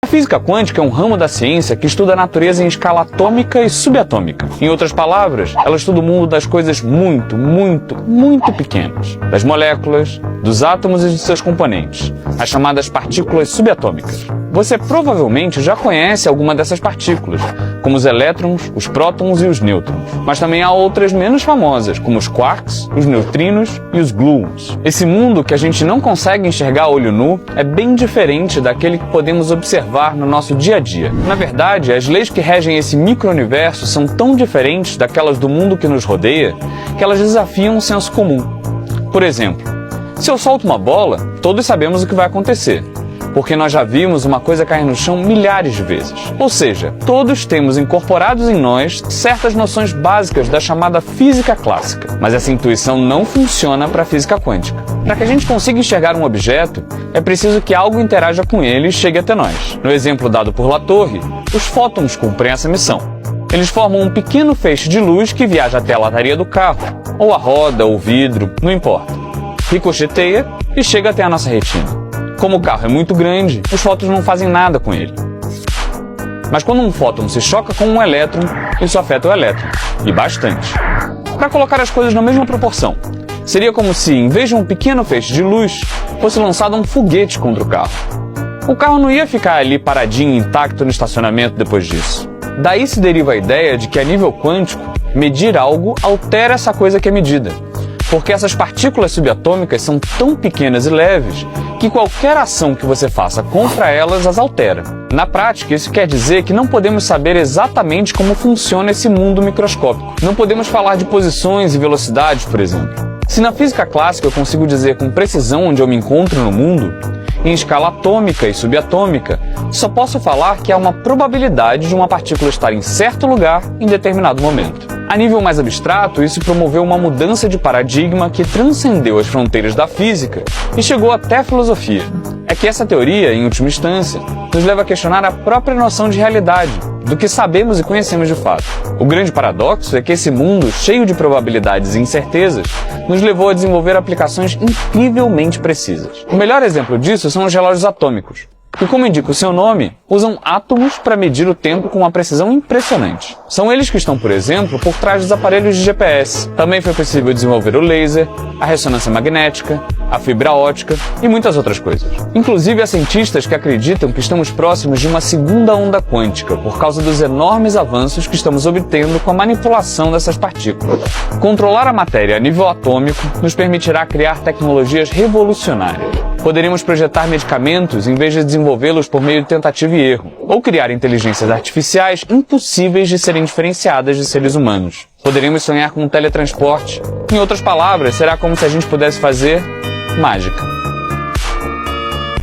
A física quântica é um ramo da ciência que estuda a natureza em escala atômica e subatômica. Em outras palavras, ela estuda o mundo das coisas muito pequenas, das moléculas, dos átomos e de seus componentes, as chamadas partículas subatômicas. Você provavelmente já conhece alguma dessas partículas, como os elétrons, os prótons e os nêutrons. Mas também há outras menos famosas, como os quarks, os neutrinos e os gluons. Esse mundo que a gente não consegue enxergar a olho nu é bem diferente daquele que podemos observar no nosso dia a dia. Na verdade, as leis que regem esse micro-universo são tão diferentes daquelas do mundo que nos rodeia que elas desafiam o senso comum. Por exemplo, se eu solto uma bola, todos sabemos o que vai acontecer, porque nós já vimos uma coisa cair no chão milhares de vezes. Ou seja, todos temos incorporados em nós certas noções básicas da chamada física clássica. Mas essa intuição não funciona para a física quântica. Para que a gente consiga enxergar um objeto, é preciso que algo interaja com ele e chegue até nós. No exemplo dado por Latorre, os fótons cumprem essa missão. Eles formam um pequeno feixe de luz que viaja até a lataria do carro, ou a roda, ou vidro, não importa. Ricocheteia e chega até a nossa retina. Como o carro é muito grande, os fótons não fazem nada com ele. Mas quando um fóton se choca com um elétron, isso afeta o elétron, e bastante. Para colocar as coisas na mesma proporção, seria como se, em vez de um pequeno feixe de luz, fosse lançado um foguete contra o carro. O carro não ia ficar ali paradinho, intacto no estacionamento depois disso. Daí se deriva a ideia de que, a nível quântico, medir algo altera essa coisa que é medida. Porque essas partículas subatômicas são tão pequenas e leves que qualquer ação que você faça contra elas as altera. Na prática, isso quer dizer que não podemos saber exatamente como funciona esse mundo microscópico. Não podemos falar de posições e velocidades, por exemplo. Se na física clássica eu consigo dizer com precisão onde eu me encontro no mundo, em escala atômica e subatômica, só posso falar que há uma probabilidade de uma partícula estar em certo lugar em determinado momento. A nível mais abstrato, isso promoveu uma mudança de paradigma que transcendeu as fronteiras da física e chegou até a filosofia. É que essa teoria, em última instância, nos leva a questionar a própria noção de realidade, do que sabemos e conhecemos de fato. O grande paradoxo é que esse mundo, cheio de probabilidades e incertezas, nos levou a desenvolver aplicações incrivelmente precisas. O melhor exemplo disso são os relógios atômicos, que, como indica o seu nome, usam átomos para medir o tempo com uma precisão impressionante. São eles que estão, por exemplo, por trás dos aparelhos de GPS. Também foi possível desenvolver o laser, a ressonância magnética, a fibra óptica e muitas outras coisas. Inclusive, há cientistas que acreditam que estamos próximos de uma segunda onda quântica por causa dos enormes avanços que estamos obtendo com a manipulação dessas partículas. Controlar a matéria a nível atômico nos permitirá criar tecnologias revolucionárias. Poderíamos projetar medicamentos em vez de desenvolvê-los por meio de tentativa e erro, ou criar inteligências artificiais impossíveis de serem diferenciadas de seres humanos. Poderíamos sonhar com um teletransporte. Em outras palavras, será como se a gente pudesse fazer mágica.